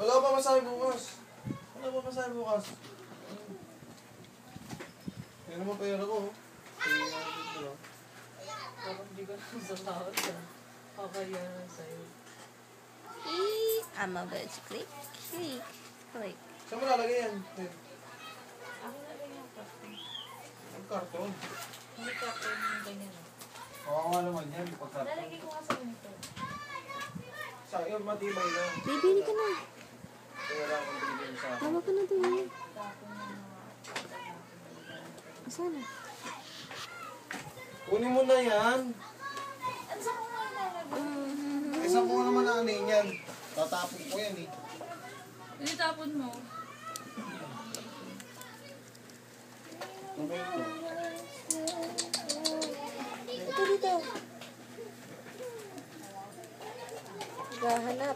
Wala pa masahe bukas. Wala pa masahe bukas. Yan naman pera ko. Parang di ka naman sa tawad ka. Kakayanan sa'yo. I'm about to click. Click. Saan mo lalagay yan? Ako na rin yung karton. Ang karton. Hindi karton yung ganyan. Kawawa naman yan. Pagkarton. Lalagay ko nga sa ganito. Sa iyo, matibay na. Bibili ka na. Kaya lang akong binigyan sa akin. Tawa ka na doon. Tapon yung mga... Saan na? Kunin mo na yan. Ano sa kung mga nalagay? Ay, saan ko naman naanin yan? Tatapon ko yan eh. Hindi tapon mo. Tumay ko. Dito. Gahanap.